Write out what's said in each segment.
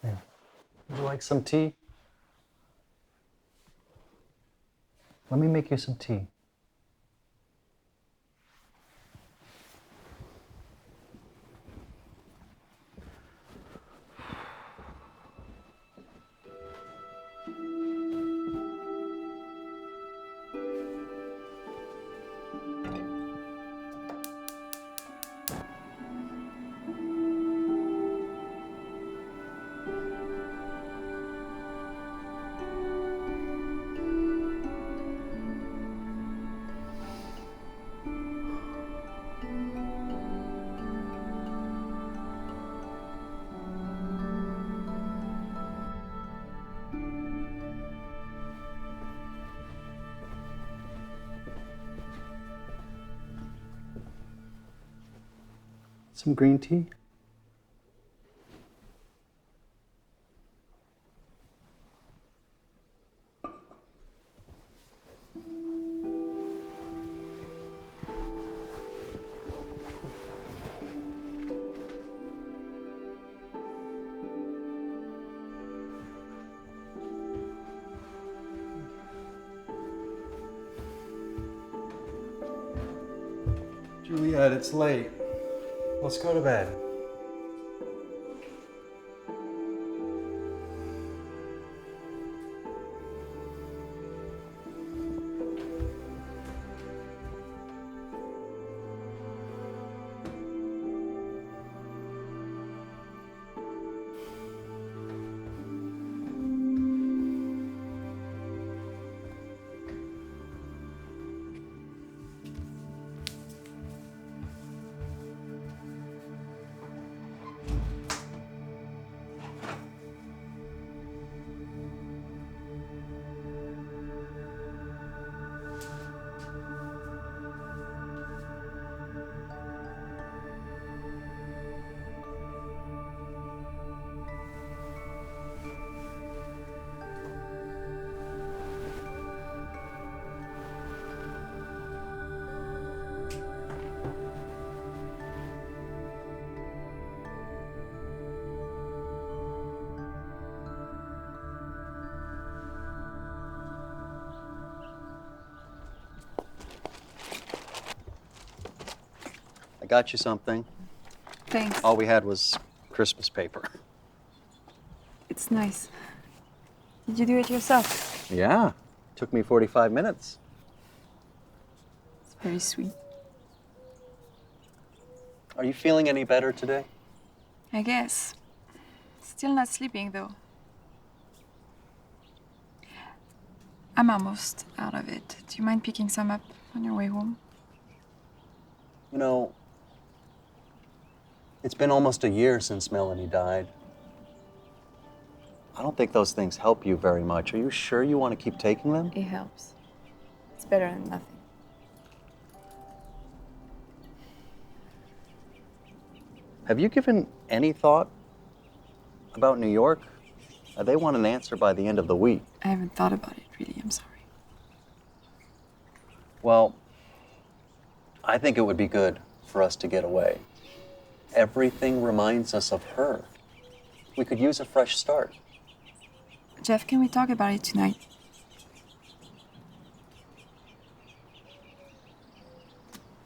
Yeah. Would you like some tea? Let me make you some tea. Some green tea? Juliet, it's late. Let's go to bed. I got you something. Thanks. All we had was Christmas paper. It's nice. Did you do it yourself? Yeah. Took me 45 minutes. It's very sweet. Are you feeling any better today? I guess. Still not sleeping, though. I'm almost out of it. Do you mind picking some up on your way home? You know, it's been almost a year since Melanie died. I don't think those things help you very much. Are you sure you want to keep taking them? It helps. It's better than nothing. Have you given any thought about New York? They want an answer by the end of the week. I haven't thought about it, really. I'm sorry. Well, I think it would be good for us to get away. Everything reminds us of her. We could use a fresh start. Jeff, can we talk about it tonight?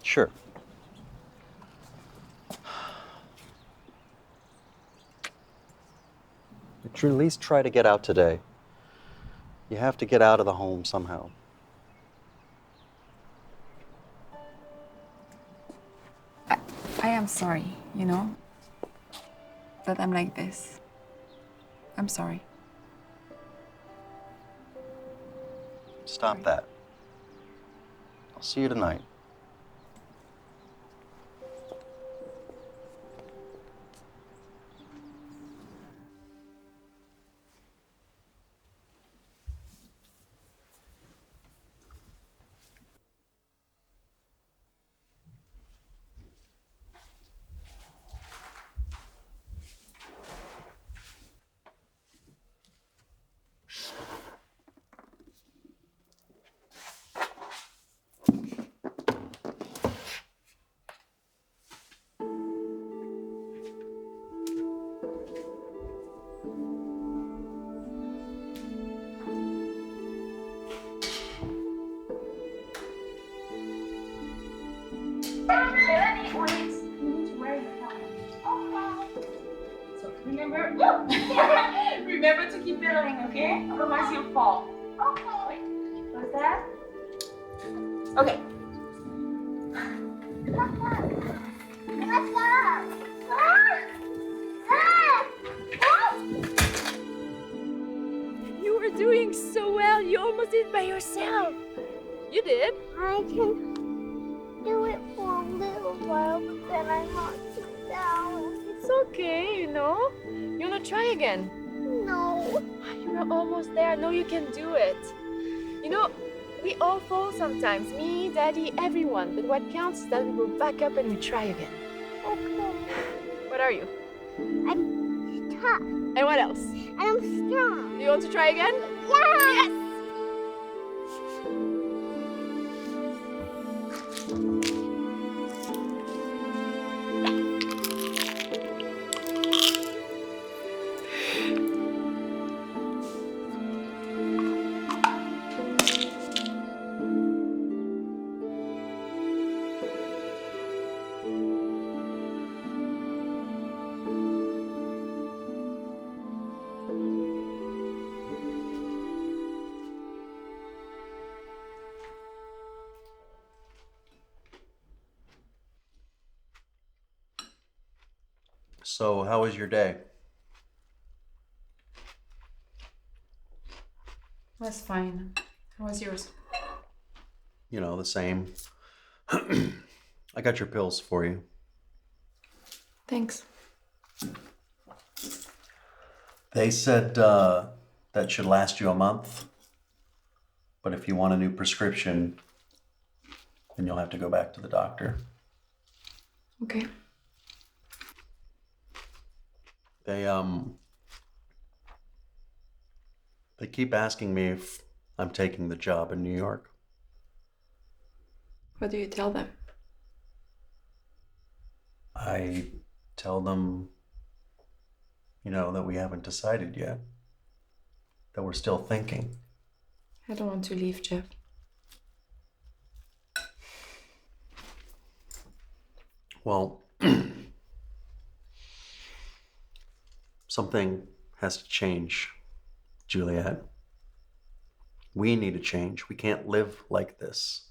Sure. But you at least try to get out today. You have to get out of the home somehow. I am sorry, you know? That I'm like this. I'm sorry. Stop that. I'll see you tonight. Remember? Remember to keep pedaling, okay? Otherwise you'll fall. Okay. Wait, what's that? Okay. You were doing so well. You almost did it by yourself. You did. I can do it for a little while, but then I knock it down. It's okay, you know. You wanna try again? No. You were almost there. I know you can do it. You know, we all fall sometimes. Me, Daddy, everyone. But what counts is that we go back up and we try again. Okay. What are you? I'm tough And what else? and I'm strong. Do you want to try again? Yes! So, how was your day? Was fine. How was yours? You know, the same. I got your pills for you. Thanks. They said that should last you a month. But if you want a new prescription, then you'll have to go back to the doctor. Okay. They keep asking me if I'm taking the job in New York. What do you tell them? I tell them, you know, that we haven't decided yet, that we're still thinking. I don't want to leave, Jeff. Well, something has to change, Juliet. We need to change. We can't live like this.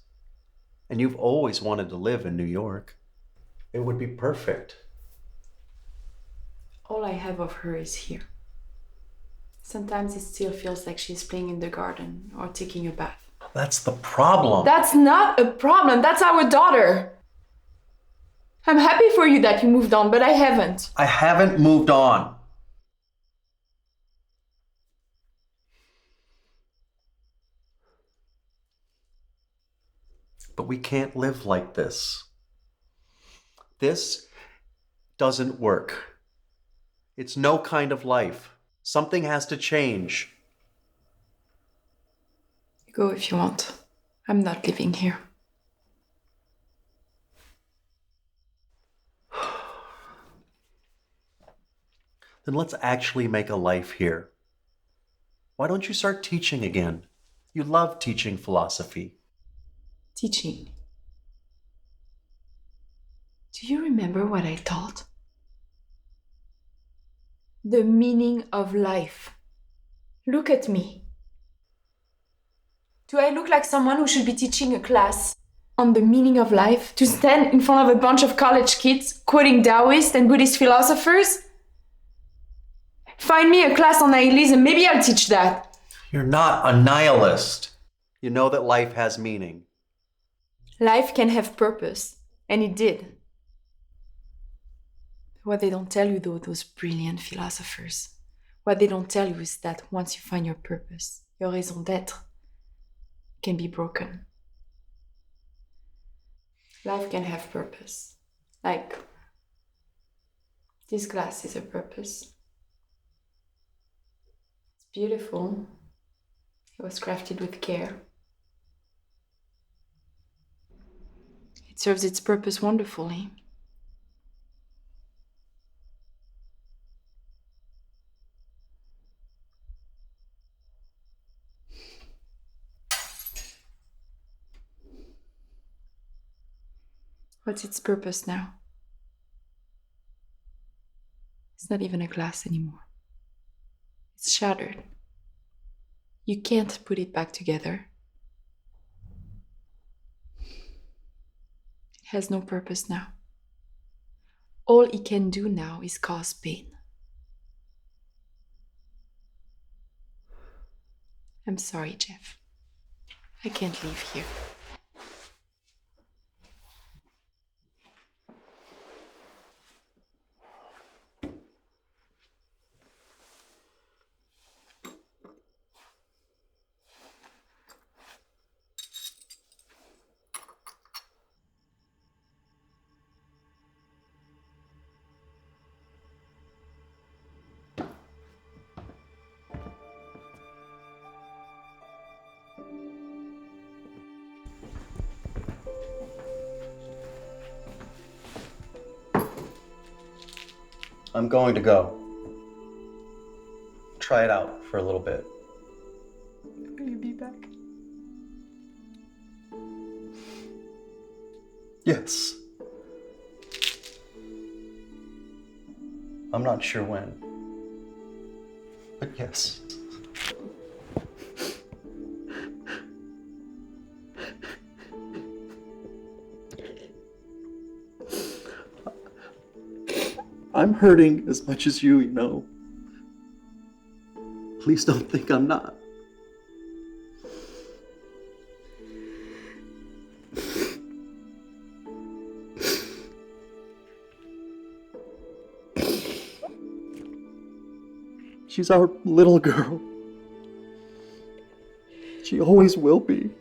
And you've always wanted to live in New York. It would be perfect. All I have of her is here. Sometimes it still feels like she's playing in the garden or taking a bath. That's the problem. That's not a problem. That's our daughter. I'm happy for you that you moved on, but I haven't. I haven't moved on. But we can't live like this. This doesn't work. It's no kind of life. Something has to change. Go if you want. I'm not living here. Then let's actually make a life here. Why don't you start teaching again? You love teaching philosophy. Teaching. Do you remember what I taught? The meaning of life. Look at me. Do I look like someone who should be teaching a class on the meaning of life? To stand in front of a bunch of college kids quoting Taoist and Buddhist philosophers? Find me a class on nihilism, maybe I'll teach that. You're not a nihilist. You know that life has meaning. Life can have purpose, and it did. What they don't tell you, though, those brilliant philosophers, what they don't tell you is that once you find your purpose, your raison d'être can be broken. Life can have purpose. Like, this glass is a purpose. It's beautiful. It was crafted with care. It serves its purpose wonderfully. What's its purpose now? It's not even a glass anymore. It's shattered. You can't put it back together. It has no purpose now. All it can do now is cause pain. I'm sorry, Jeff. I can't leave here. I'm going to go. Try it out for a little bit. Will you be back? Yes. I'm not sure when. But yes. I'm hurting as much as you know. Please don't think I'm not. She's our little girl. She always will be.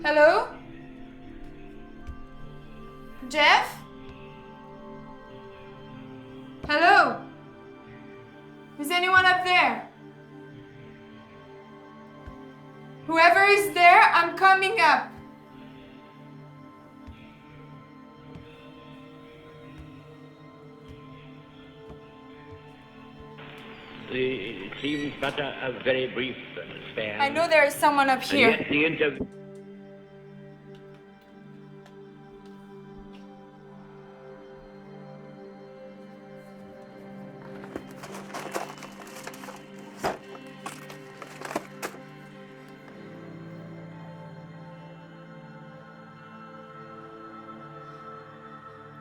Hello? Jeff? Hello? Is anyone up there? Whoever is there, I'm coming up. It seems but a very brief span. I know there is someone up And here. yet the interview.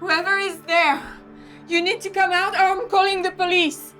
Whoever is there, you need to come out or I'm calling the police.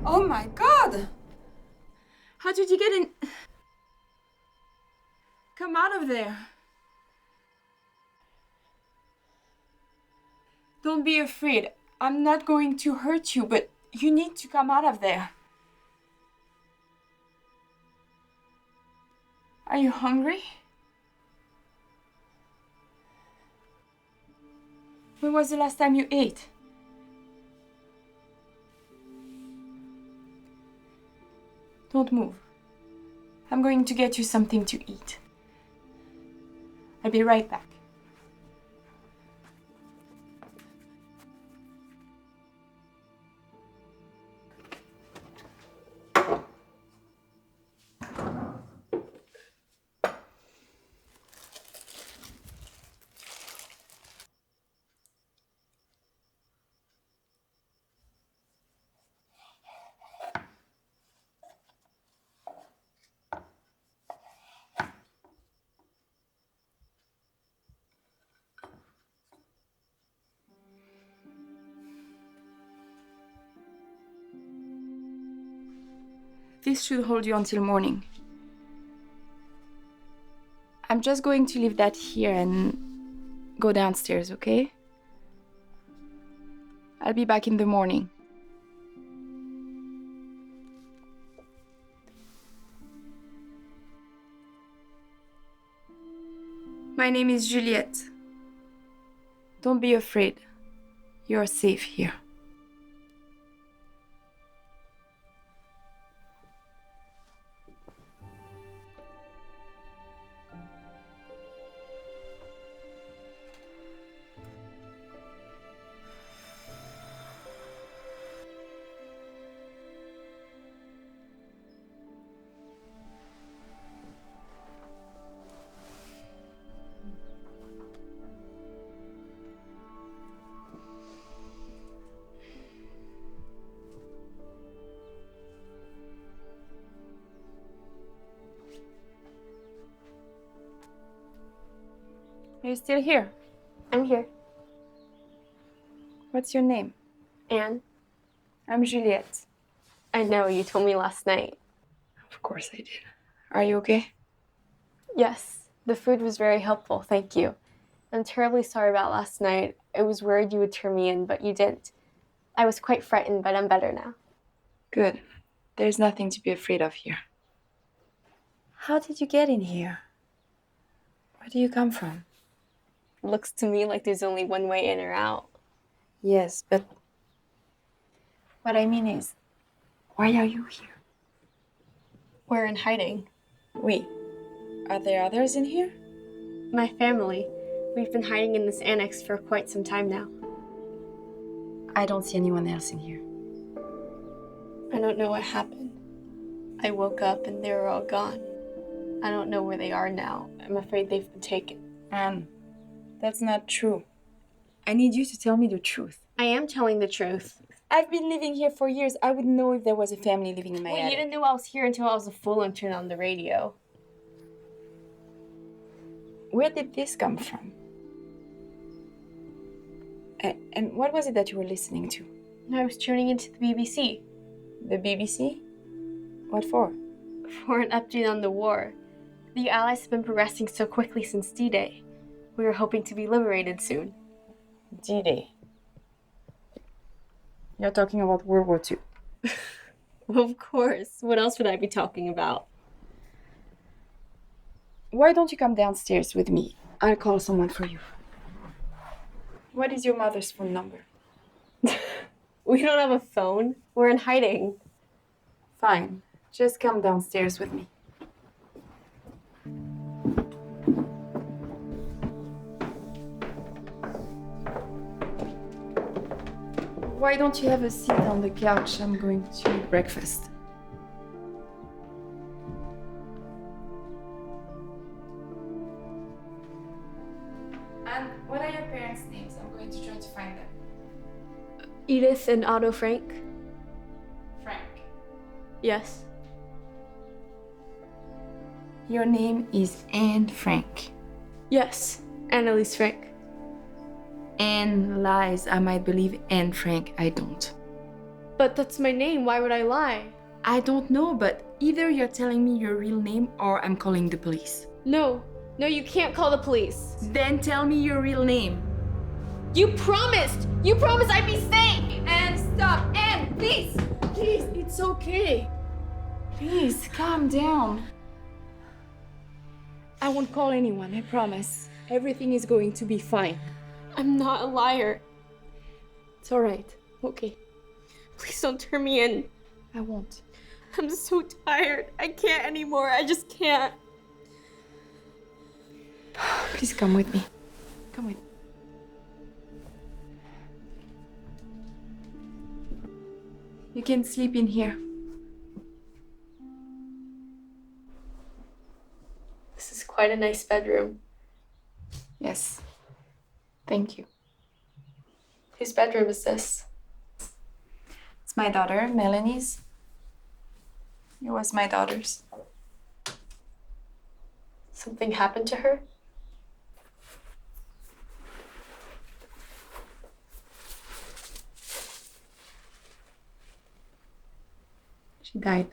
Oh my God! How did you get in? Come out of there. Don't be afraid. I'm not going to hurt you, but you need to come out of there. Are you hungry? When was the last time you ate? Don't move. I'm going to get you something to eat. I'll be right back. This should hold you until morning. I'm just going to leave that here and go downstairs, okay? I'll be back in the morning. My name is Juliette. Don't be afraid. You're safe here. Are you still here? I'm here. What's your name? Anne, I'm Juliette. I know you told me last night. Of course I did. Are you okay? Yes, the food was very helpful, thank you. I'm terribly sorry about last night. I was worried you would turn me in, but you didn't. I was quite frightened, but I'm better now. Good. There's nothing to be afraid of here. How did you get in here? Where do you come from? Looks to me like there's only one way in or out. Yes, but what I mean is, why are you here? We're in hiding. Wait, are there others in here? My family. We've been hiding in this annex for quite some time now. I don't see anyone else in here. I don't know what happened. I woke up and they were all gone. I don't know where they are now. I'm afraid they've been taken. Anne, that's not true. I need you to tell me the truth. I am telling the truth. I've been living here for years. I would know if there was a family living in my Well, attic. you didn't know I was here until I was a fool and turned on the radio. Where did this come from? And what was it that you were listening to? I was tuning into the BBC The BBC? What for? for an update on the war. The Allies have been progressing so quickly since D-Day. We were hoping to be liberated soon. D-Day. You're talking about World War II. Well, of course. What else would I be talking about? Why don't you come downstairs with me? I'll call someone for you. What is your mother's phone number? We don't have a phone. We're in hiding. Fine. Just come downstairs with me. Why don't you have a seat on the couch? I'm going to eat breakfast. And what are your parents' names? I'm going to try to find them. Edith and Otto Frank? Frank. Yes. Your name is Anne Frank. Yes, Annalise Frank. Anne lies, I might believe. Anne Frank, I don't. But that's my name. Why would I lie? I don't know, but either you're telling me your real name or I'm calling the police. No, you can't call the police. Then tell me your real name. You promised! You promised I'd be safe! Anne, stop! Anne, please! Please, it's okay. Please, calm down. I won't call anyone, I promise. Everything is going to be fine. I'm not a liar. It's all right. Okay, Please don't turn me in. I won't. I'm so tired. I can't anymore. I just can't. Please come with me. Come with me. You can sleep in here. This is quite a nice bedroom. Yes. Thank you. Whose bedroom is this? It's my daughter, Melanie's. It was my daughter's. Something happened to her? She died.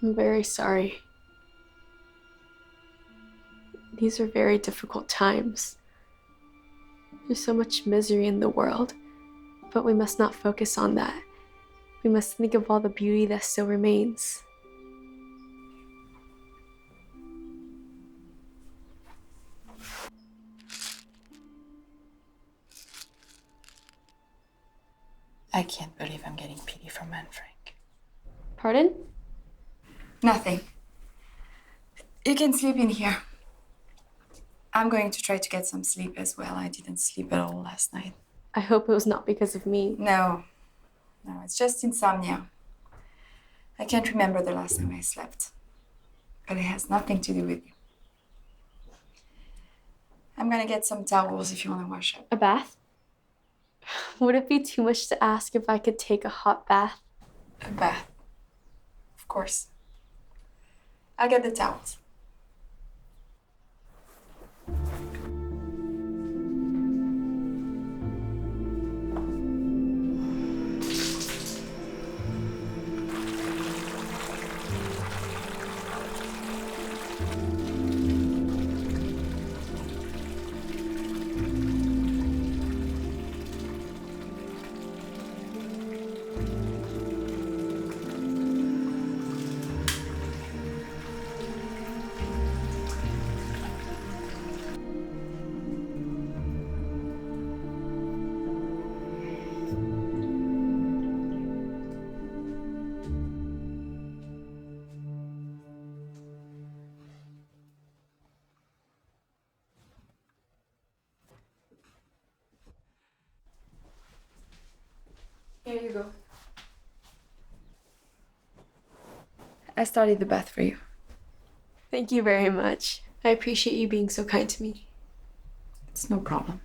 I'm very sorry. These are very difficult times. There's so much misery in the world, but we must not focus on that. We must think of all the beauty that still remains. I can't believe I'm getting pity from Anne Frank. Pardon? Nothing. You can sleep in here. I'm going to try to get some sleep as well. I didn't sleep at all last night. I hope it was not because of me. No, it's just insomnia. I can't remember the last time I slept. But it has nothing to do with you. I'm gonna get some towels if you want to wash up. A bath? Would it be too much to ask if I could take a hot bath? A bath. Of course. I'll get the towels. Here you go. I started the bath for you. Thank you very much. I appreciate you being so kind to me. It's no problem.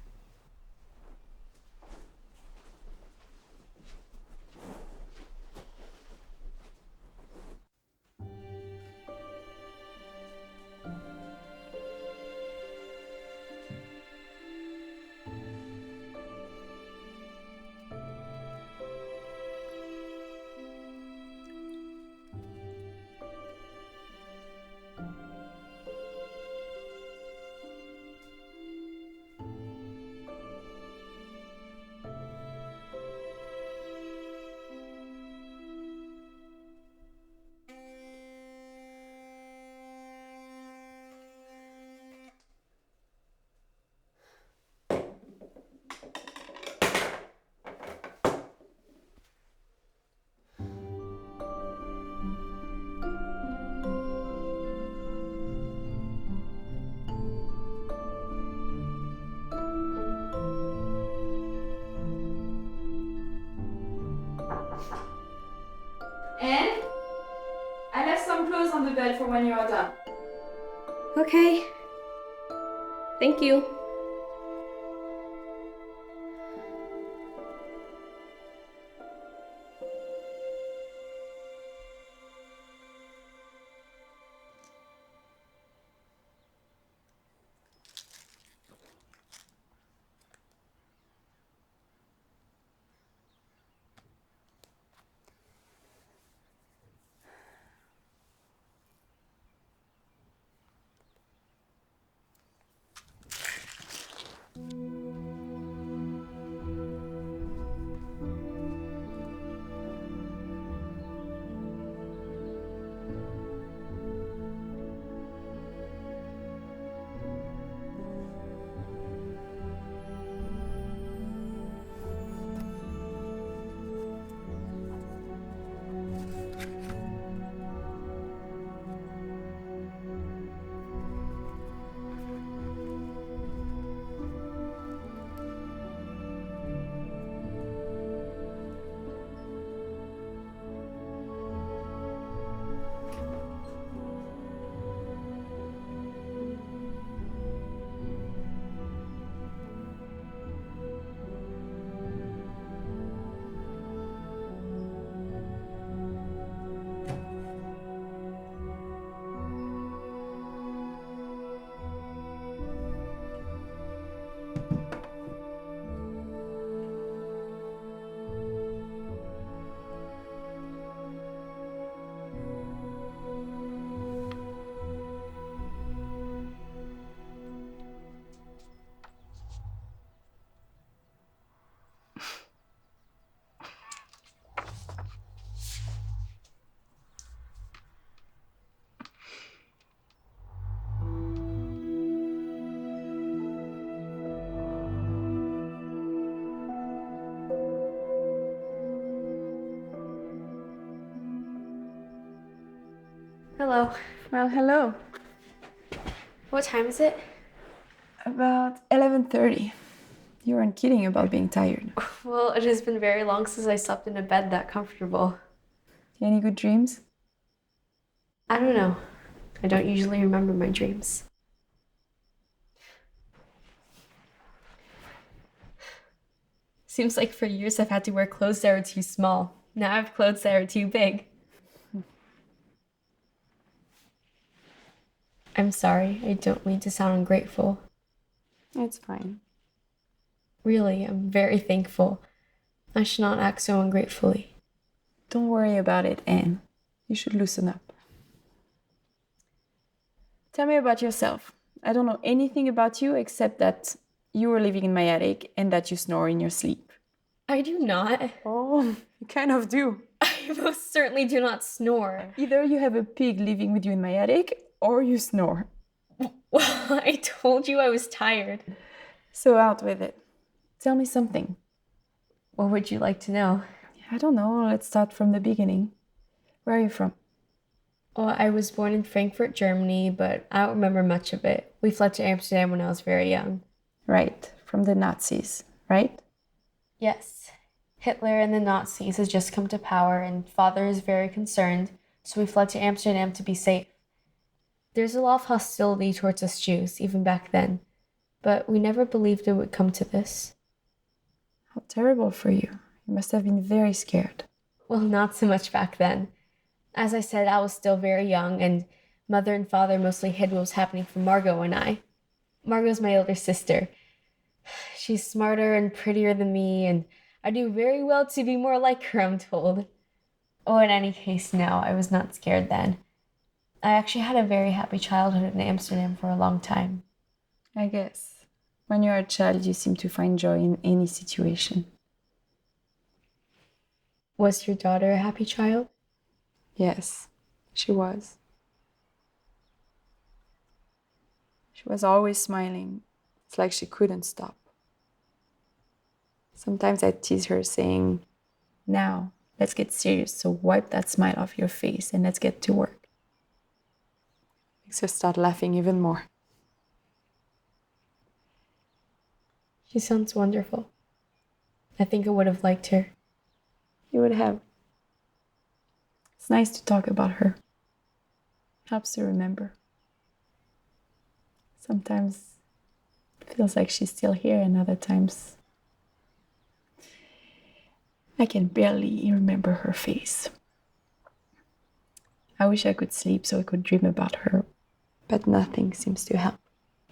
And I left some clothes on the bed for when you are done. Okay. Thank you. Hello. Well, hello. What time is it? About 11:30. You weren't kidding about being tired. Well, it has been very long since I slept in a bed that comfortable. Any good dreams? I don't know. I don't usually remember my dreams. Seems like for years I've had to wear clothes that are too small. Now I have clothes that are too big. I'm sorry, I don't mean to sound ungrateful. It's fine. Really, I'm very thankful. I should not act so ungratefully. Don't worry about it, Anne. You should loosen up. Tell me about yourself. I don't know anything about you except that you were living in my attic and that you snore in your sleep. I do not. Oh, you kind of do. I most certainly do not snore. Either you have a pig living with you in my attic or you snore. Well, I told you I was tired. So out with it. Tell me something. What would you like to know? I don't know. Let's start from the beginning. Where are you from? Well, I was born in Frankfurt, Germany, but I don't remember much of it. We fled to Amsterdam when I was very young. Right, from the Nazis, right? Yes. Hitler and the Nazis has just come to power, and father is very concerned, so we fled to Amsterdam to be safe. There's a lot of hostility towards us Jews, even back then, but we never believed it would come to this. How terrible for you. You must have been very scared. Well, not so much back then. As I said, I was still very young, and mother and father mostly hid what was happening from Margot and I. Margot's my older sister. She's smarter and prettier than me, and I do very well to be more like her, I'm told. Oh, in any case, no, I was not scared then. I actually had a very happy childhood in Amsterdam for a long time. I guess. When you're a child, you seem to find joy in any situation. Was your daughter a happy child? Yes, she was. She was always smiling. It's like she couldn't stop. Sometimes I tease her saying, "Now, let's get serious, so wipe that smile off your face and let's get to work." Makes her start laughing even more. She sounds wonderful. I think I would have liked her. You would have. It's nice to talk about her. Helps to remember. Sometimes it feels like she's still here, and other times I can barely remember her face. I wish I could sleep so I could dream about her, but nothing seems to help.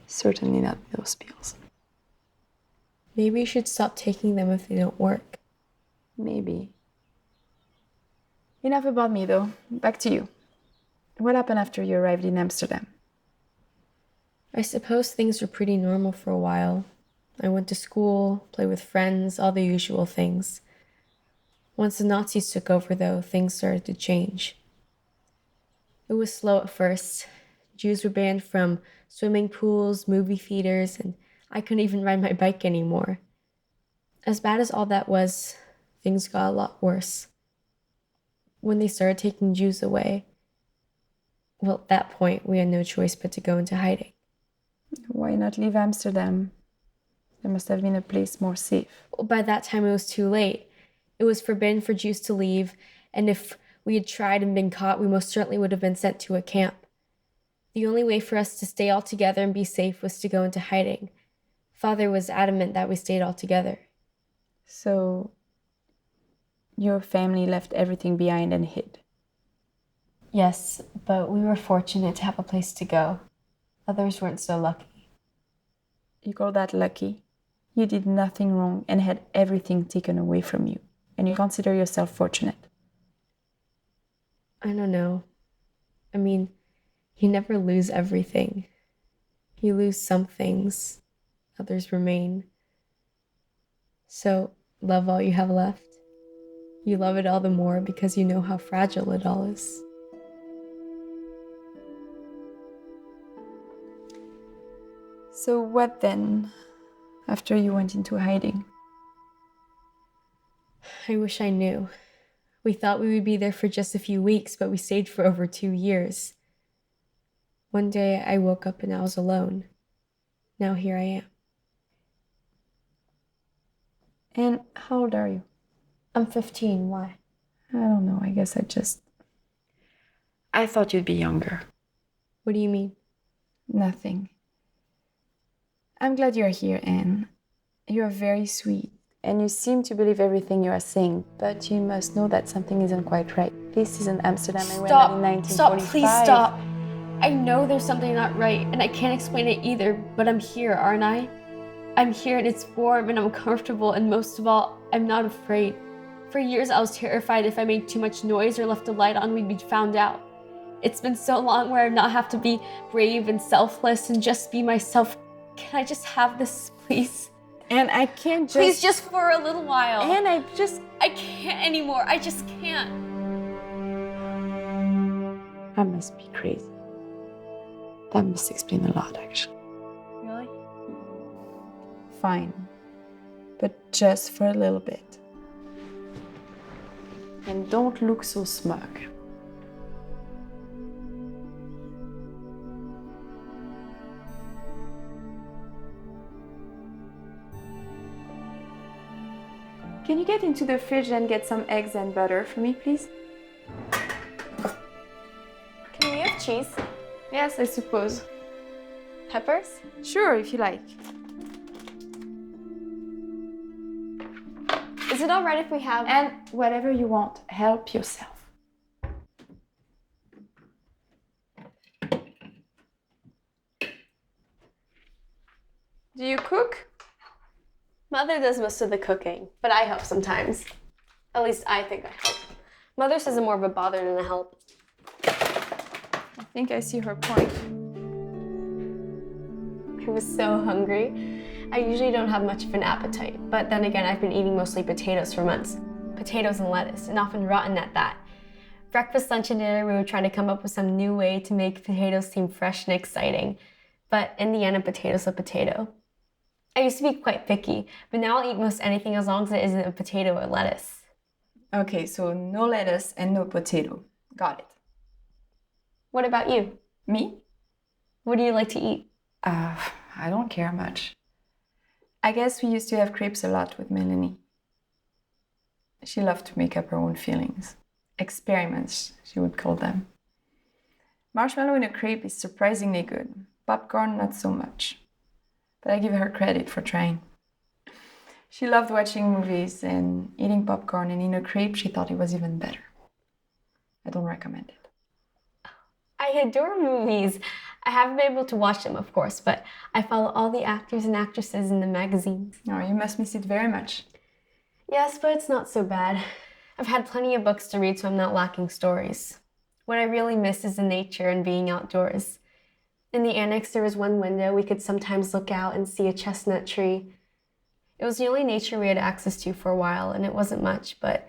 Certainly not those pills. Maybe you should stop taking them if they don't work. Maybe. Enough about me, though. Back to you. What happened after you arrived in Amsterdam? I suppose things were pretty normal for a while. I went to school, played with friends, all the usual things. Once the Nazis took over, though, things started to change. It was slow at first. Jews were banned from swimming pools, movie theaters, and I couldn't even ride my bike anymore. As bad as all that was, things got a lot worse. When they started taking Jews away, well, at that point, we had no choice but to go into hiding. Why not leave Amsterdam? There must have been a place more safe. Well, by that time, it was too late. It was forbidden for Jews to leave, and if we had tried and been caught, we most certainly would have been sent to a camp. The only way for us to stay all together and be safe was to go into hiding. Father was adamant that we stayed all together. So, your family left everything behind and hid. Yes, but we were fortunate to have a place to go. Others weren't so lucky. You call that lucky? You did nothing wrong and had everything taken away from you, and you consider yourself fortunate. I don't know. I mean, you never lose everything. You lose some things, others remain. So, love all you have left. You love it all the more because you know how fragile it all is. So what then, after you went into hiding? I wish I knew. We thought we would be there for just a few weeks, but we stayed for over 2 years. One day I woke up and I was alone. Now here I am. And how old are you? I'm 15. Why? I don't know. I guess I thought you'd be younger. What do you mean? Nothing. I'm glad you're here, Anne. You're very sweet, and you seem to believe everything you are saying, but you must know that something isn't quite right. This isn't Amsterdam and we're not in 1945. Stop, please stop. I know there's something not right, and I can't explain it either, but I'm here, aren't I? I'm here and it's warm and I'm comfortable, and most of all, I'm not afraid. For years, I was terrified if I made too much noise or left a light on, we'd be found out. It's been so long where I not have to be brave and selfless and just be myself. Can I just have this, please? And I can't just... Please, just for a little while. And I can't anymore. I just can't. I must be crazy. That must explain a lot, actually. Really? Fine. But just for a little bit. And don't look so smug. Can you get into the fridge and get some eggs and butter for me, please? Can we have cheese? Yes, I suppose. Peppers? Sure, if you like. Is it all right if we have... And whatever you want, help yourself. Do you cook? Mother does most of the cooking, but I help sometimes. At least I think I help. Mother says I'm more of a bother than a help. I think I see her point. I was so hungry. I usually don't have much of an appetite, but then again, I've been eating mostly potatoes for months. Potatoes and lettuce, and often rotten at that. Breakfast, lunch, and dinner, we would try to come up with some new way to make potatoes seem fresh and exciting. But in the end, a potato's a potato. I used to be quite picky, but now I'll eat most anything as long as it isn't a potato or lettuce. Okay, so no lettuce and no potato. Got it. What about you? Me? What do you like to eat? I don't care much. I guess we used to have crepes a lot with Melanie. She loved to make up her own fillings. Experiments, she would call them. Marshmallow in a crepe is surprisingly good. Popcorn, not so much. But I give her credit for trying. She loved watching movies and eating popcorn, and in a crepe, she thought it was even better. I don't recommend it. I adore movies. I haven't been able to watch them, of course, but I follow all the actors and actresses in the magazines. Oh, you must miss it very much. Yes, but it's not so bad. I've had plenty of books to read, so I'm not lacking stories. What I really miss is the nature and being outdoors. In the annex, there was one window we could sometimes look out and see a chestnut tree. It was the only nature we had access to for a while, and it wasn't much, but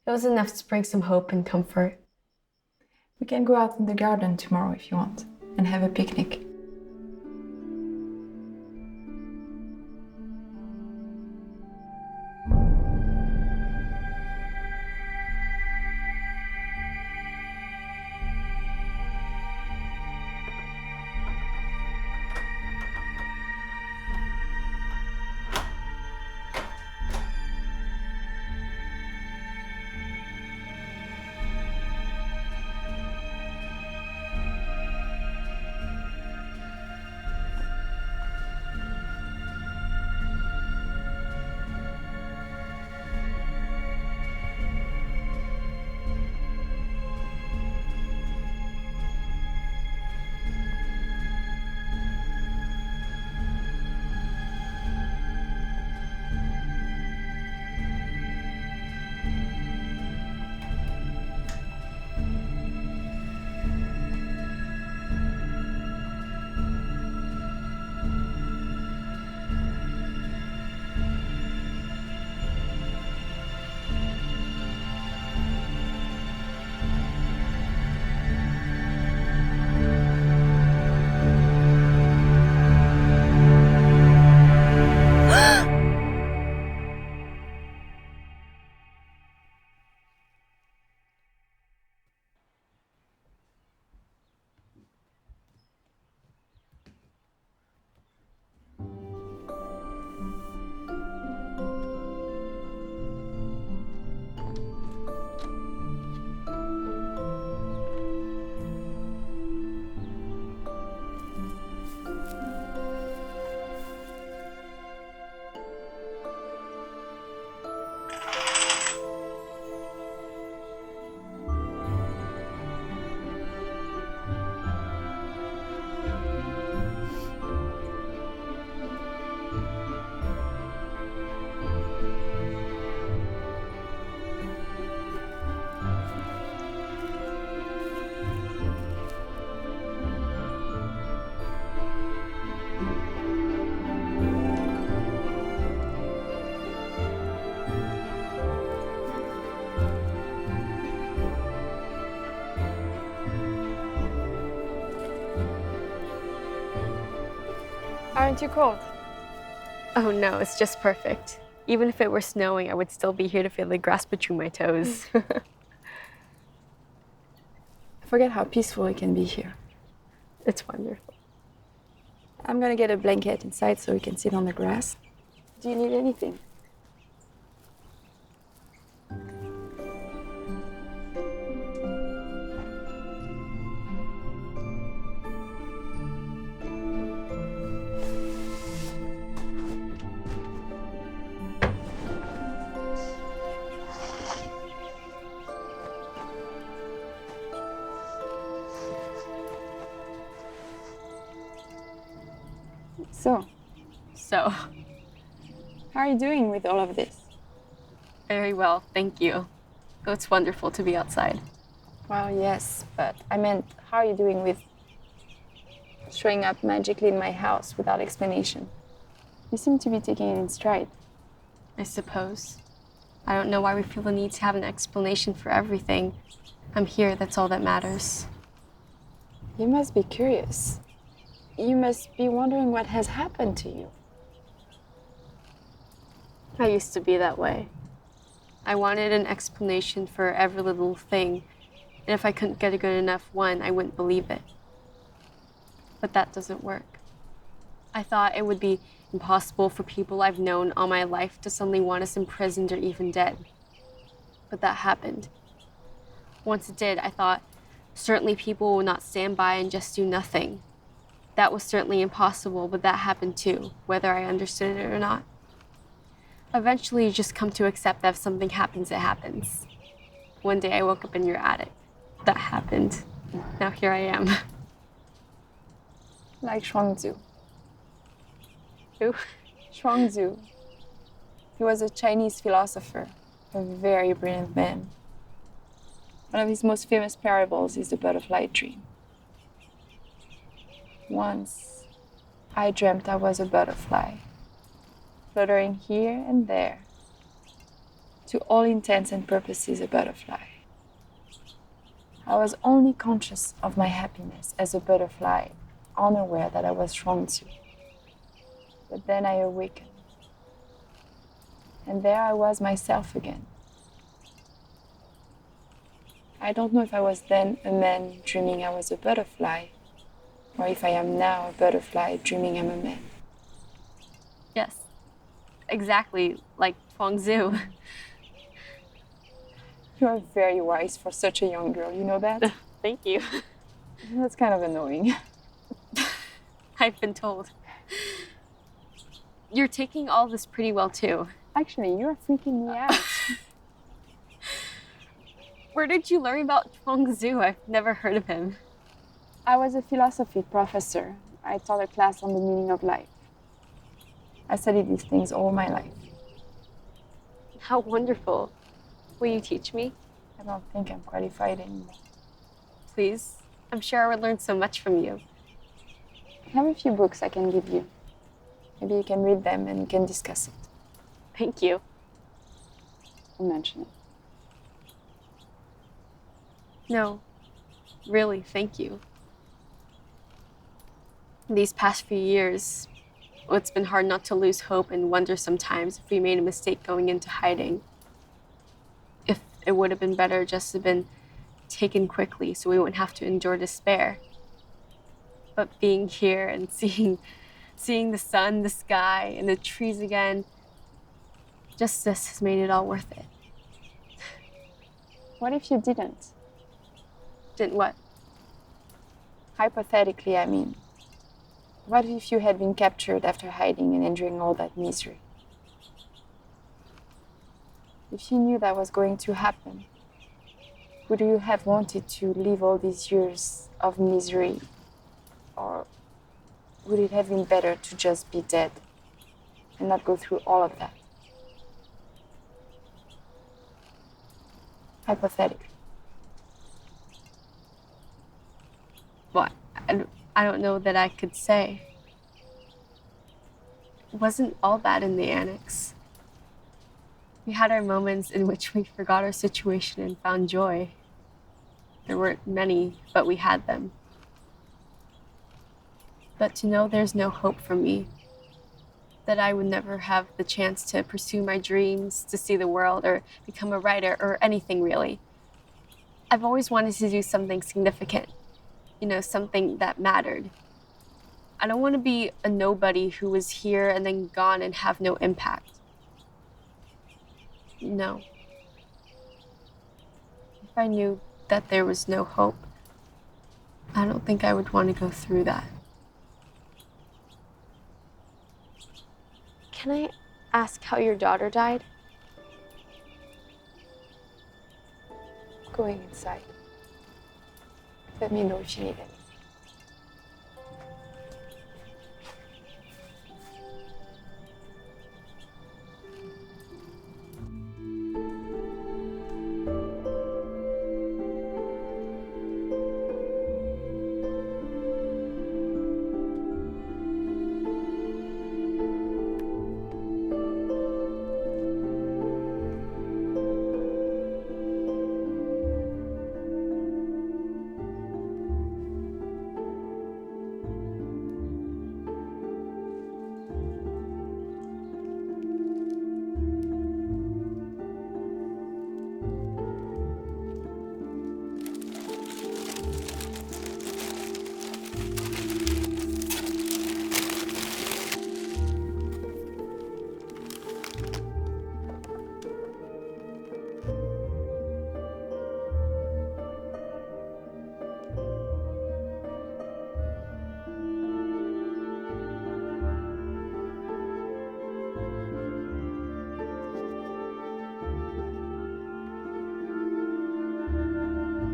it was enough to bring some hope and comfort. We can go out in the garden tomorrow if you want, and have a picnic. Aren't you cold? Oh no, it's just perfect. Even if it were snowing, I would still be here to feel the grass between my toes. I forget how peaceful it can be here. It's wonderful. I'm gonna get a blanket inside so we can sit on the grass. Do you need anything? So, how are you doing with all of this? Very well, thank you. Oh, it's wonderful to be outside. Well, yes, but I meant, how are you doing with showing up magically in my house without explanation? You seem to be taking it in stride. I suppose. I don't know why we feel the need to have an explanation for everything. I'm here, that's all that matters. You must be curious. You must be wondering what has happened to you. I used to be that way. I wanted an explanation for every little thing, and if I couldn't get a good enough one, I wouldn't believe it. But that doesn't work. I thought it would be impossible for people I've known all my life to suddenly want us imprisoned or even dead. But that happened. Once it did, I thought certainly people will not stand by and just do nothing. That was certainly impossible, but that happened too, whether I understood it or not. Eventually, you just come to accept that if something happens, it happens. One day I woke up in your attic. That happened. Now here I am. Like Shuangzi. Who? Shuangzi. He was a Chinese philosopher, a very brilliant man. One of his most famous parables is the butterfly dream. Once, I dreamt I was a butterfly, fluttering here and there, to all intents and purposes a butterfly. I was only conscious of my happiness as a butterfly, unaware that I was Shuangzi. But then I awakened, and there I was myself again. I don't know if I was then a man dreaming I was a butterfly, or if I am now a butterfly dreaming I'm a man. Yes, exactly, like Shuangzi. You're very wise for such a young girl, you know that? Thank you. That's kind of annoying. I've been told. You're taking all this pretty well, too. Actually, you're freaking me out. Where did you learn about Shuangzi? I've never heard of him. I was a philosophy professor. I taught a class on the meaning of life. I studied these things all my life. How wonderful. Will you teach me? I don't think I'm qualified anymore. Please. I'm sure I would learn so much from you. I have a few books I can give you. Maybe you can read them and we can discuss it. Thank you. I'll mention it. No, really, thank you. These past few years, it's been hard not to lose hope and wonder sometimes if we made a mistake going into hiding. If it would have been better just to have been taken quickly so we wouldn't have to endure despair. But being here and seeing the sun, the sky, and the trees again, just this has made it all worth it. What if you didn't? Didn't what? Hypothetically, I mean. What if you had been captured after hiding and enduring all that misery? If you knew that was going to happen, would you have wanted to live all these years of misery? Or would it have been better to just be dead and not go through all of that? Hypothetically. Well, I don't know that I could say. It wasn't all bad in the annex. We had our moments in which we forgot our situation and found joy. There weren't many, but we had them. But to know there's no hope for me, that I would never have the chance to pursue my dreams, to see the world, or become a writer, or anything really. I've always wanted to do something significant, something that mattered. I don't want to be a nobody who was here and then gone and have no impact. No. If I knew that there was no hope, I don't think I would want to go through that. Can I ask how your daughter died? Going inside. Let me know if you need anything.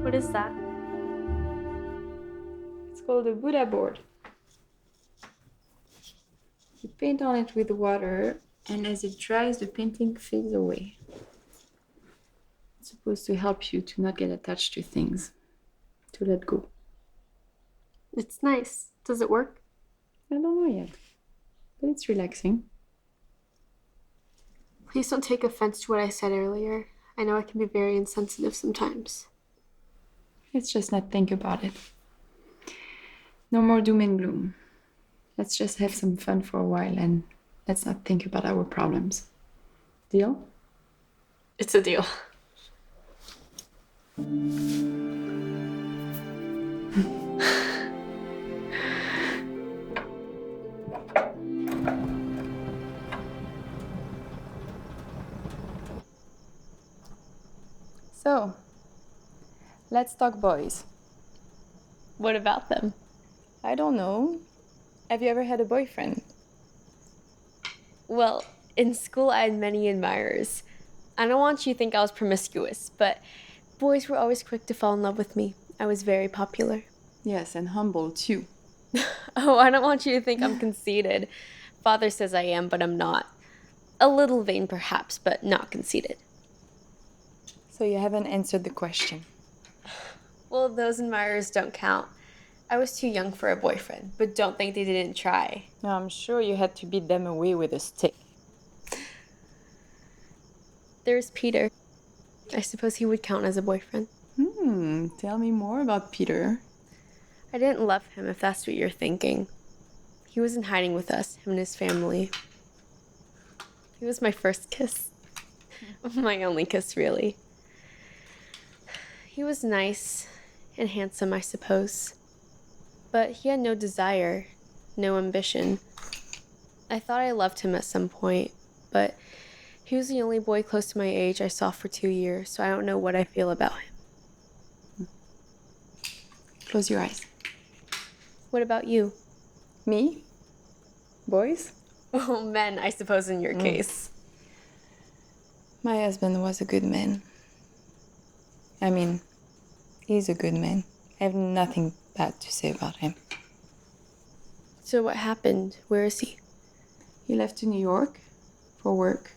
What is that? It's called a Buddha board. You paint on it with water, and as it dries, the painting fades away. It's supposed to help you to not get attached to things, to let go. It's nice. Does it work? I don't know yet, but it's relaxing. Please don't take offense to what I said earlier. I know I can be very insensitive sometimes. Let's just not think about it. No more doom and gloom. Let's just have some fun for a while and let's not think about our problems. Deal? It's a deal. So, let's talk boys. What about them? I don't know. Have you ever had a boyfriend? Well, in school I had many admirers. I don't want you to think I was promiscuous, but boys were always quick to fall in love with me. I was very popular. Yes, and humble too. Oh, I don't want you to think I'm conceited. Father says I am, but I'm not. A little vain perhaps, but not conceited. So you haven't answered the question. Well, those admirers don't count. I was too young for a boyfriend, but don't think they didn't try. No, I'm sure you had to beat them away with a stick. There's Peter. I suppose he would count as a boyfriend. Tell me more about Peter. I didn't love him, if that's what you're thinking. He was in hiding with us, him and his family. He was my first kiss. My only kiss, really. He was nice and handsome, I suppose. But he had no desire, no ambition. I thought I loved him at some point, but he was the only boy close to my age I saw for 2 years, so I don't know what I feel about him. Close your eyes. What about you? Me? Boys? Oh, men, I suppose, in your case. My husband was a good man. I mean, he's a good man. I have nothing bad to say about him. So what happened? Where is he? He left to New York for work.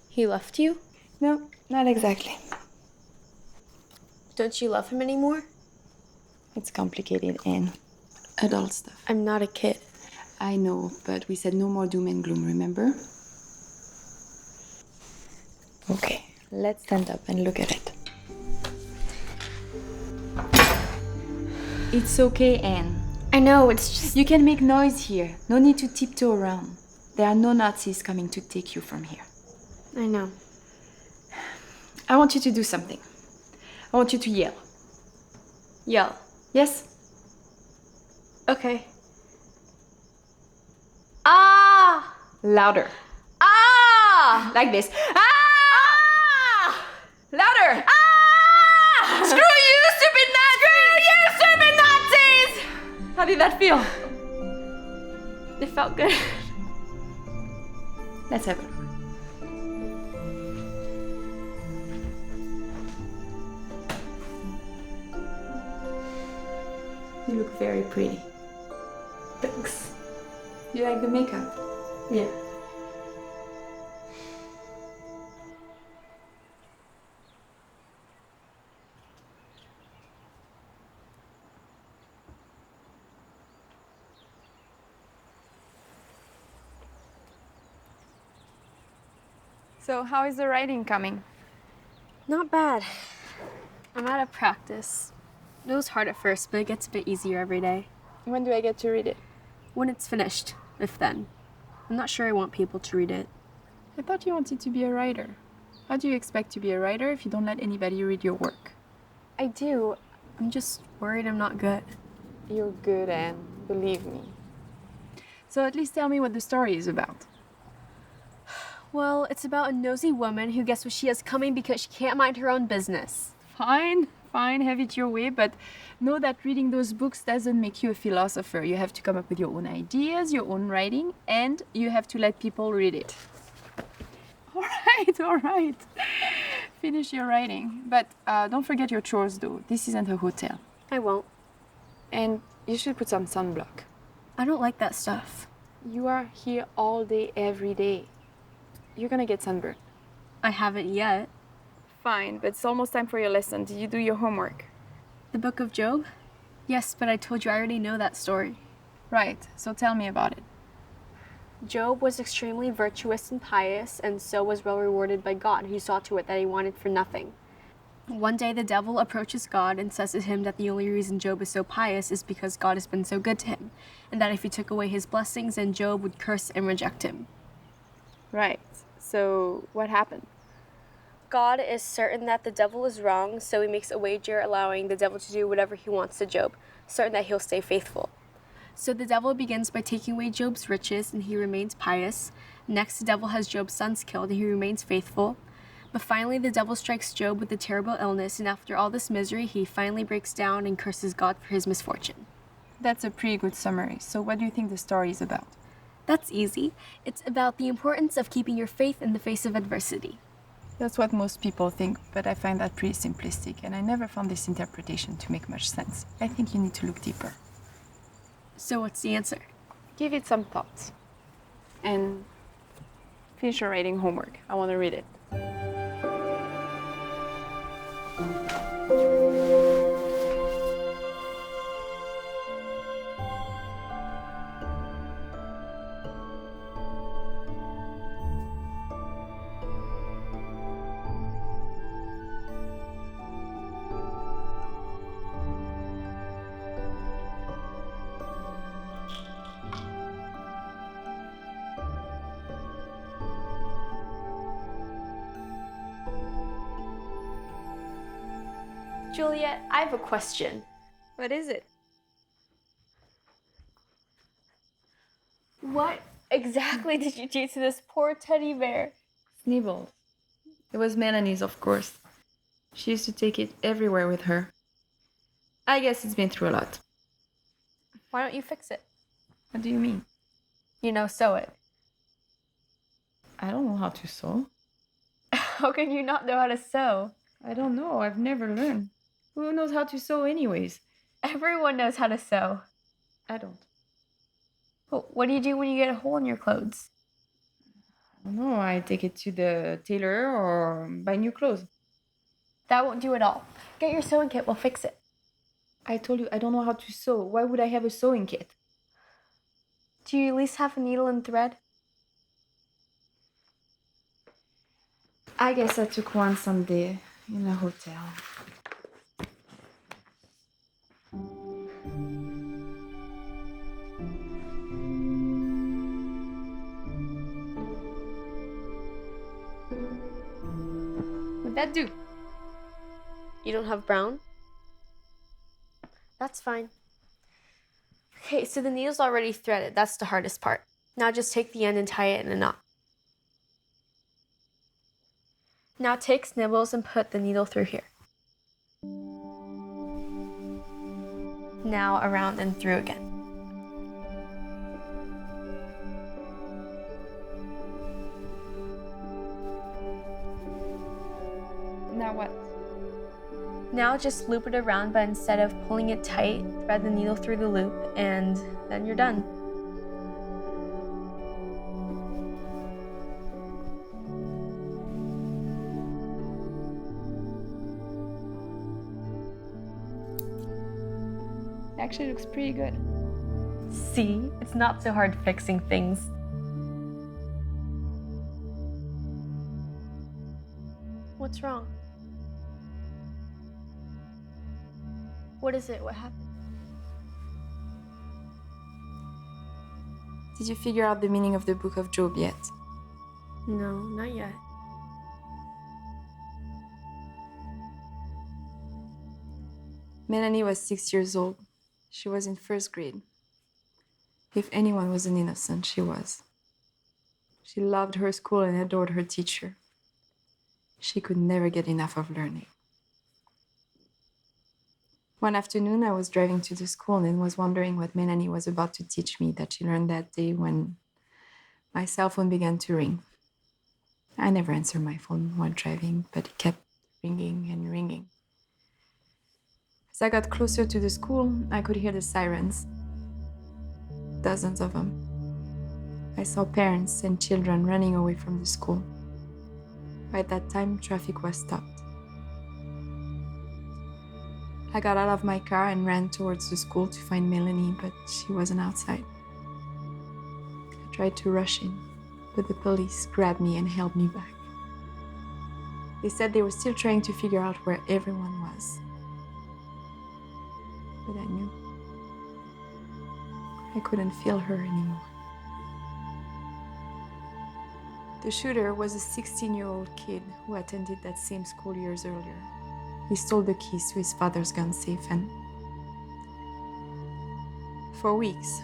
He left you? No, not exactly. Don't you love him anymore? It's complicated, Anne. Adult stuff. I'm not a kid. I know, but we said no more doom and gloom, remember? Okay, let's stand up and look at it. It's okay, Anne. I know, it's just. You can make noise here. No need to tiptoe around. There are no Nazis coming to take you from here. I know. I want you to do something. I want you to yell. Yell. Yes? Okay. Ah! Louder. Ah! Like this. Ah! Louder! Ah! Screw you, stupid Nazis! Screw you, stupid Nazis! How did that feel? It felt good. Let's have a look. You look very pretty. Thanks. You like the makeup? Yeah. So, how is the writing coming? Not bad. I'm out of practice. It was hard at first, but it gets a bit easier every day. When do I get to read it? When it's finished, if then. I'm not sure I want people to read it. I thought you wanted to be a writer. How do you expect to be a writer if you don't let anybody read your work? I do. I'm just worried I'm not good. You're good, Anne. Believe me. So at least tell me what the story is about. Well, it's about a nosy woman who gets what she has coming because she can't mind her own business. Fine, have it your way, but know that reading those books doesn't make you a philosopher. You have to come up with your own ideas, your own writing, and you have to let people read it. All right. Finish your writing. But don't forget your chores, though. This isn't a hotel. I won't. And you should put some sunblock. I don't like that stuff. You are here all day, every day. You're gonna get sunburned. I haven't yet. Fine, but it's almost time for your lesson. Did you do your homework? The Book of Job? Yes, but I told you I already know that story. Right, so tell me about it. Job was extremely virtuous and pious, and so was well rewarded by God, who saw to it that he wanted for nothing. One day the devil approaches God and says to him that the only reason Job is so pious is because God has been so good to him, and that if he took away his blessings, then Job would curse and reject him. Right, so what happened? God is certain that the devil is wrong, so he makes a wager allowing the devil to do whatever he wants to Job, certain that he'll stay faithful. So the devil begins by taking away Job's riches, and he remains pious. Next, the devil has Job's sons killed, and he remains faithful. But finally, the devil strikes Job with a terrible illness, and after all this misery, he finally breaks down and curses God for his misfortune. That's a pretty good summary. So what do you think the story is about? That's easy. It's about the importance of keeping your faith in the face of adversity. That's what most people think, but I find that pretty simplistic, and I never found this interpretation to make much sense. I think you need to look deeper. So what's the answer? Give it some thought. And finish your writing homework. I want to read it. Juliet, I have a question. What is it? What exactly did you do to this poor teddy bear? Sneeble. It was Melanie's, of course. She used to take it everywhere with her. I guess it's been through a lot. Why don't you fix it? What do you mean? You know, sew it. I don't know how to sew. How can you not know how to sew? I don't know. I've never learned. Who knows how to sew anyways? Everyone knows how to sew. I don't. But what do you do when you get a hole in your clothes? I don't know. I take it to the tailor or buy new clothes. That won't do it all. Get your sewing kit, we'll fix it. I told you I don't know how to sew. Why would I have a sewing kit? Do you at least have a needle and thread? I guess I took one someday in a hotel. That do. You don't have brown? That's fine. Okay, so the needle's already threaded. That's the hardest part. Now just take the end and tie it in a knot. Now take Snibbles and put the needle through here. Now around and through again. Now what? Now just loop it around, but instead of pulling it tight, thread the needle through the loop, and then you're done. Actually looks pretty good. See, it's not so hard fixing things. What's wrong? What is it? What happened? Did you figure out the meaning of the book of Job yet? No, not yet. Melanie was 6 years old. She was in first grade. If anyone was an innocent, she was. She loved her school and adored her teacher. She could never get enough of learning. One afternoon, I was driving to the school and was wondering what Melanie was about to teach me that she learned that day when my cell phone began to ring. I never answer my phone while driving, but it kept ringing and ringing. As I got closer to the school, I could hear the sirens. Dozens of them. I saw parents and children running away from the school. By that time, traffic was stopped. I got out of my car and ran towards the school to find Melanie, but she wasn't outside. I tried to rush in, but the police grabbed me and held me back. They said they were still trying to figure out where everyone was. But I knew. I couldn't feel her anymore. The shooter was a 16-year-old kid who attended that same school years earlier. He stole the keys to his father's gun safe and for weeks,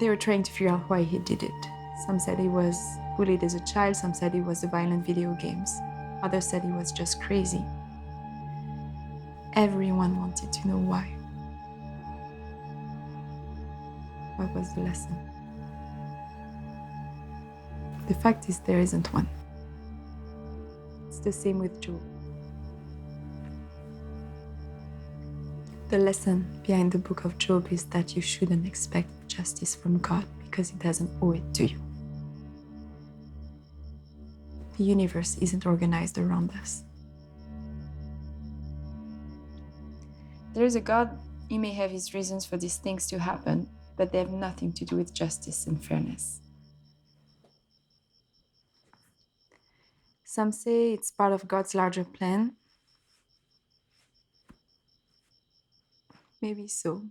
they were trying to figure out why he did it. Some said he was bullied as a child, some said he was the violent video games. Others said he was just crazy. Everyone wanted to know why. What was the lesson? The fact is, there isn't one. It's the same with Job. The lesson behind the book of Job is that you shouldn't expect justice from God because He doesn't owe it to you. The universe isn't organized around us. There is a God. He may have His reasons for these things to happen, but they have nothing to do with justice and fairness. Some say it's part of God's larger plan. Maybe so.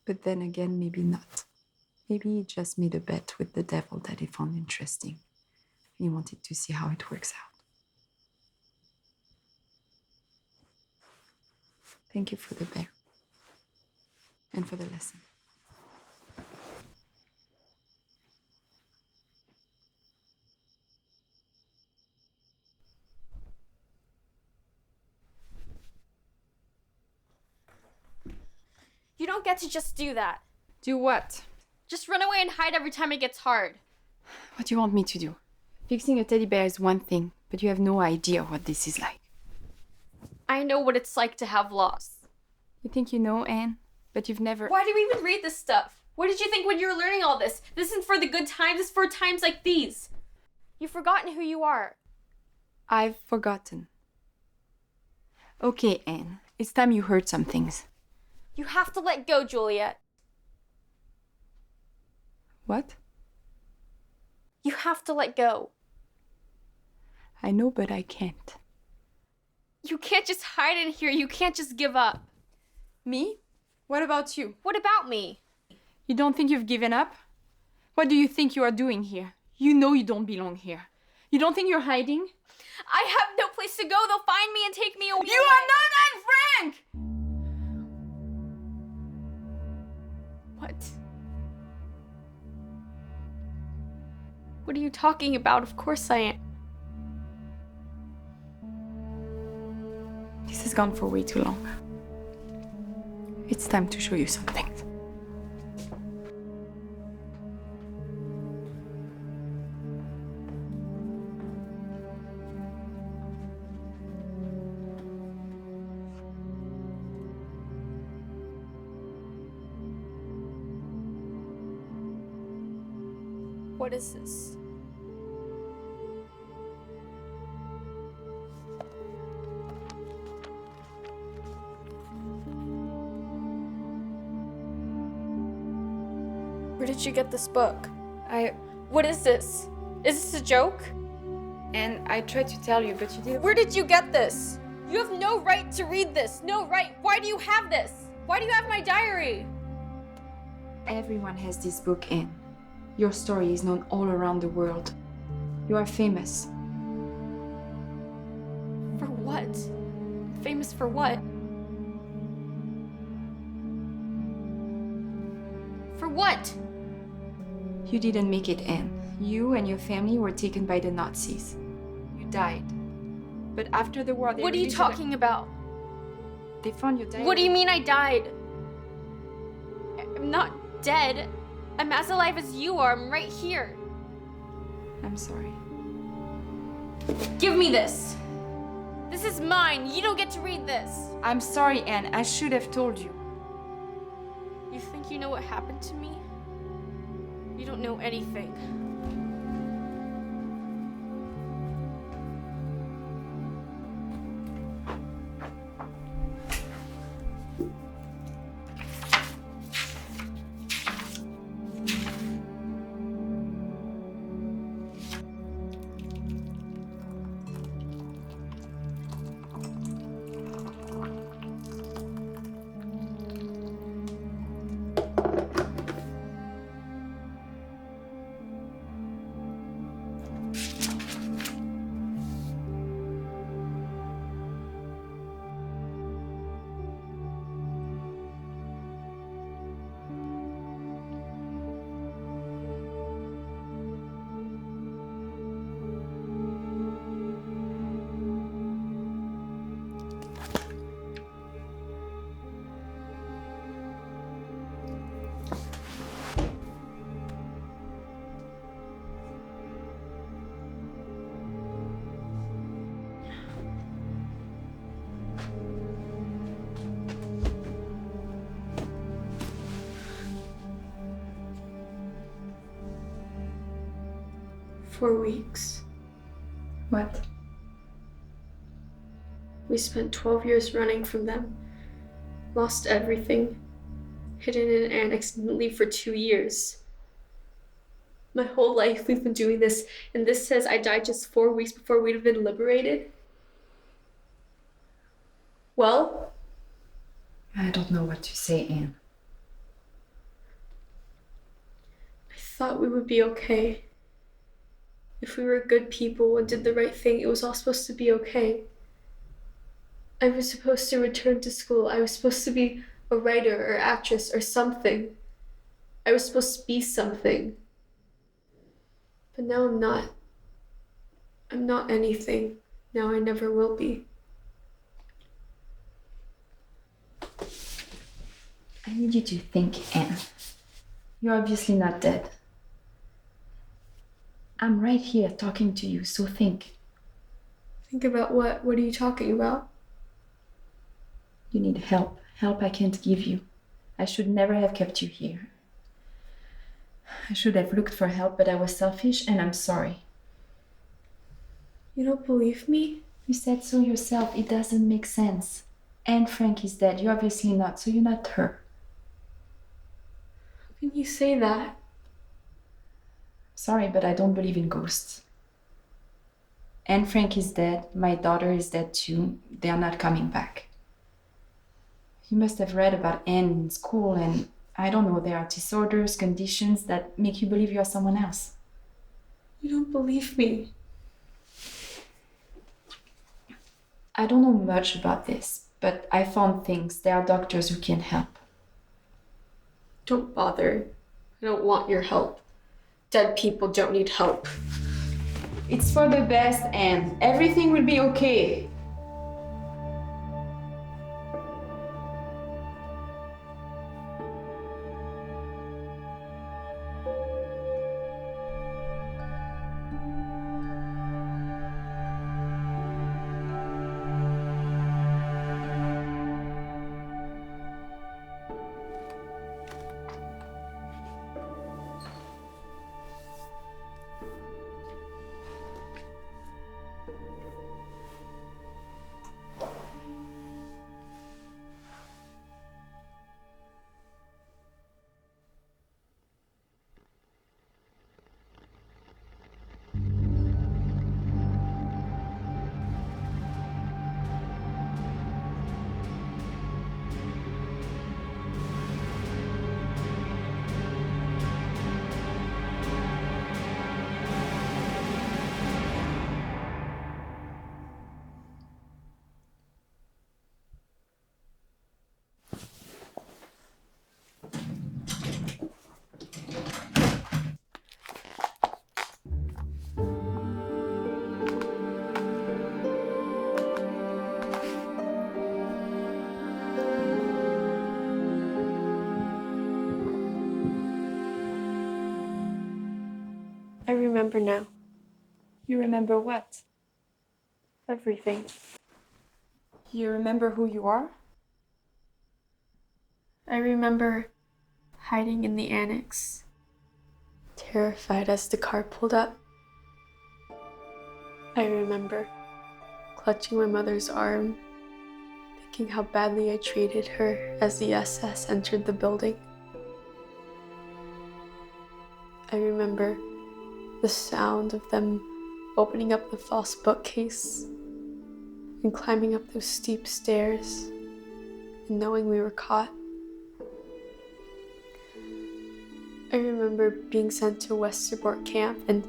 But then again, maybe not. Maybe He just made a bet with the devil that He found interesting. He wanted to see how it works out. Thank you for the bear. And for the lesson. You don't get to just do that. Do what? Just run away and hide every time it gets hard. What do you want me to do? Fixing a teddy bear is one thing, but you have no idea what this is like. I know what it's like to have loss. You think you know, Anne? But you've never... Why do we even read this stuff? What did you think when you were learning all this? This isn't for the good times, it's for times like these. You've forgotten who you are. I've forgotten. Okay, Anne. It's time you heard some things. You have to let go, Juliet. What? You have to let go. I know, but I can't. You can't just hide in here. You can't just give up. Me? What about you? What about me? You don't think you've given up? What do you think you are doing here? You know you don't belong here. You don't think you're hiding? I have no place to go. They'll find me and take me away. You are not Anne Frank! What? What are you talking about? Of course I am. This has gone for way too long. It's time to show you something. What is this? Where did you get this book? What is this? Is this a joke? And I tried to tell you, but you didn't. Where did you get this? You have no right to read this. No right. Why do you have this? Why do you have my diary? Everyone has this book, Anne. Your story is known all around the world. You are famous. For what? Famous for what? For what? You didn't make it, Anne. You and your family were taken by the Nazis. You died. But after the war, What are you talking about? They found your diary. What do you mean I died? I'm not dead. I'm as alive as you are. I'm right here. I'm sorry. Give me this. This is mine. You don't get to read this. I'm sorry, Anne. I should have told you. You think you know what happened to me? You don't know anything. For weeks. What? We spent 12 years running from them. Lost everything. Hidden in an annex, didn't leave for 2 years. My whole life we've been doing this, and this says I died just 4 weeks before we'd have been liberated? Well? I don't know what to say, Anne. I thought we would be okay. If we were good people and did the right thing, it was all supposed to be okay. I was supposed to return to school. I was supposed to be a writer or actress or something. I was supposed to be something. But now I'm not. I'm not anything. Now I never will be. I need you to think, Anne. You're obviously not dead. I'm right here talking to you, so think. Think about what? What are you talking about? You need help. Help I can't give you. I should never have kept you here. I should have looked for help, but I was selfish and I'm sorry. You don't believe me? You said so yourself. It doesn't make sense. Anne Frank is dead. You're obviously not, so you're not her. How can you say that? Sorry, but I don't believe in ghosts. Anne Frank is dead. My daughter is dead too. They are not coming back. You must have read about Anne in school, and I don't know, there are disorders, conditions that make you believe you are someone else. You don't believe me. I don't know much about this, but I found things. There are doctors who can help. Don't bother. I don't want your help. Dead people don't need help. It's for the best, and everything will be okay. I remember now. You remember what? Everything. You remember who you are? I remember hiding in the annex, terrified as the car pulled up. I remember clutching my mother's arm, thinking how badly I treated her as the SS entered the building. I remember the sound of them opening up the false bookcase and climbing up those steep stairs and knowing we were caught. I remember being sent to Westerbork camp and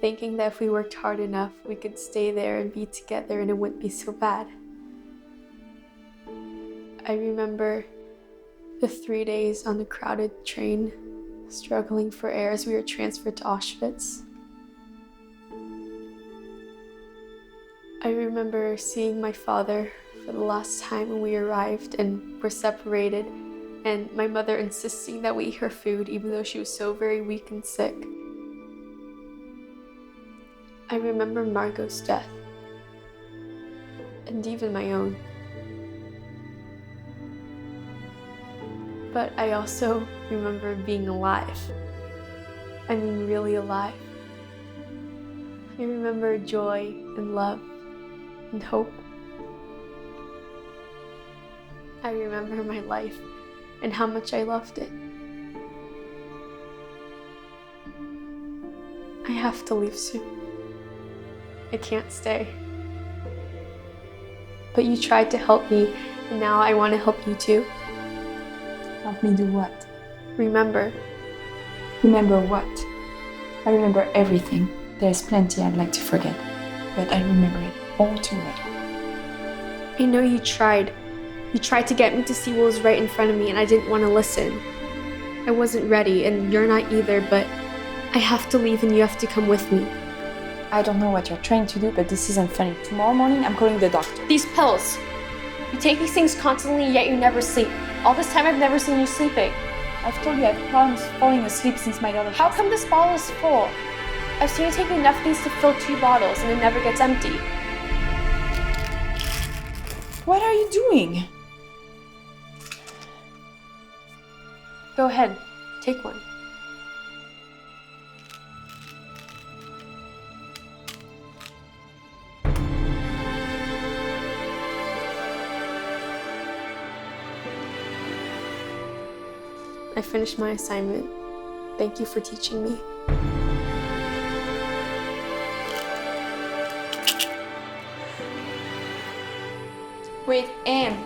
thinking that if we worked hard enough, we could stay there and be together and it wouldn't be so bad. I remember the 3 days on the crowded train, struggling for air as we were transferred to Auschwitz. I remember seeing my father for the last time when we arrived and were separated, and my mother insisting that we eat her food even though she was so very weak and sick. I remember Margot's death, and even my own. But I also remember being alive. I mean, really alive. I remember joy and love and hope. I remember my life and how much I loved it. I have to leave soon. I can't stay. But you tried to help me, and now I want to help you too. Help me do what? Remember. Remember what? I remember everything. There's plenty I'd like to forget, but I remember it all too well. I know you tried. You tried to get me to see what was right in front of me, and I didn't want to listen. I wasn't ready, and you're not either, but I have to leave and you have to come with me. I don't know what you're trying to do, but this isn't funny. Tomorrow morning, I'm calling the doctor. These pills. You take these things constantly, yet you never sleep. All this time I've never seen you sleeping. I've told you I have problems falling asleep since my daughter. How come this bottle is full? I've seen you take enough of these to fill 2 bottles and it never gets empty. What are you doing? Go ahead, take one. I finished my assignment. Thank you for teaching me. Wait, Anne.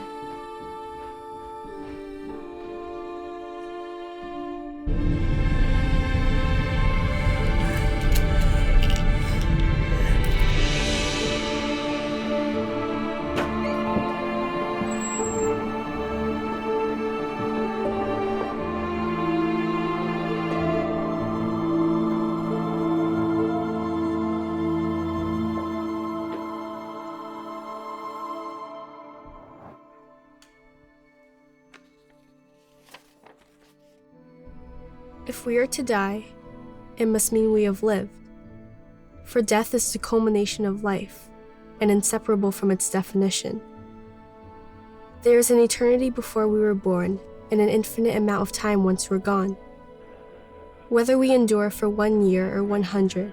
If we are to die, it must mean we have lived. For death is the culmination of life, and inseparable from its definition. There is an eternity before we were born, and an infinite amount of time once we're gone. Whether we endure for 1 year or 100,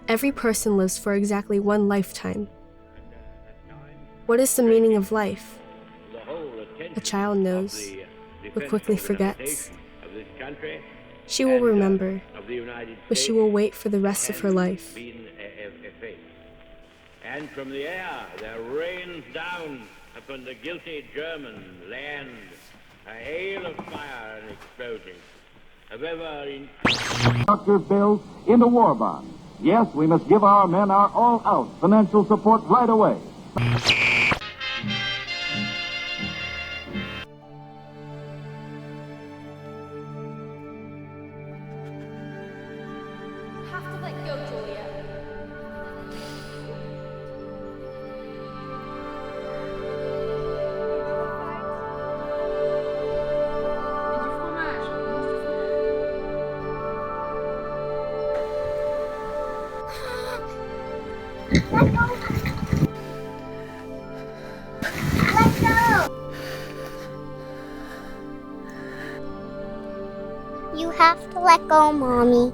every person lives for exactly one lifetime. What is the meaning of life? A child knows, but quickly forgets. She will remember, but she will wait for the rest of her life. And from the air there rains down upon the guilty German land a hail of fire and explosions. However, Structure bills into war bonds. Yes, we must give our men our all-out financial support right away. Have to let go, Julia. Let go! You have to let go, Mommy.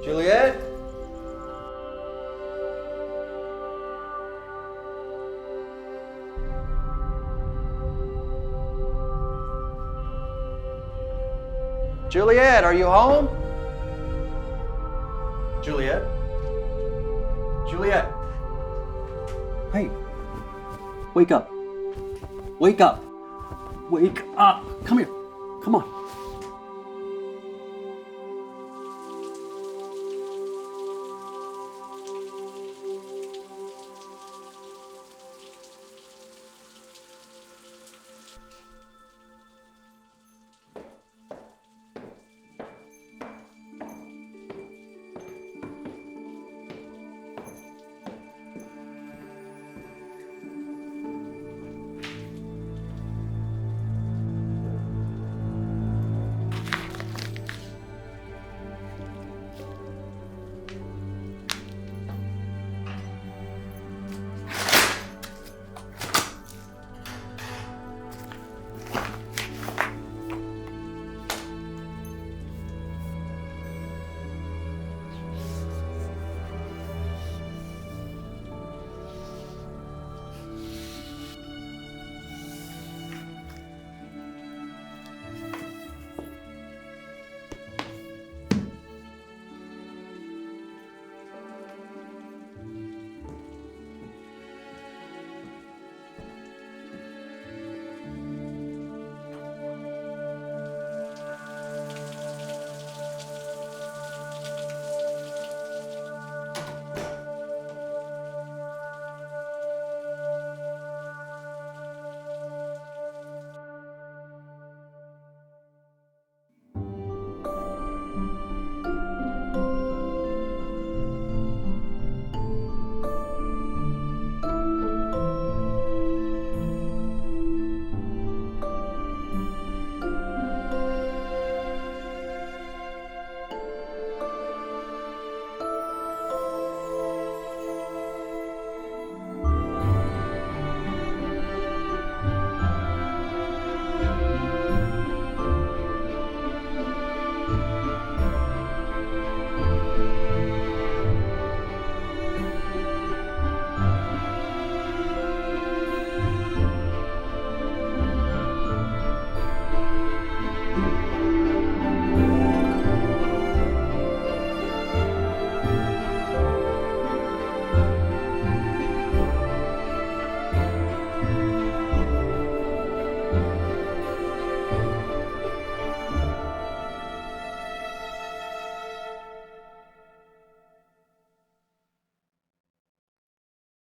Juliet? Juliet, are you home? Juliet? Juliet? Hey, wake up. Wake up. Wake up. Come here. Come on.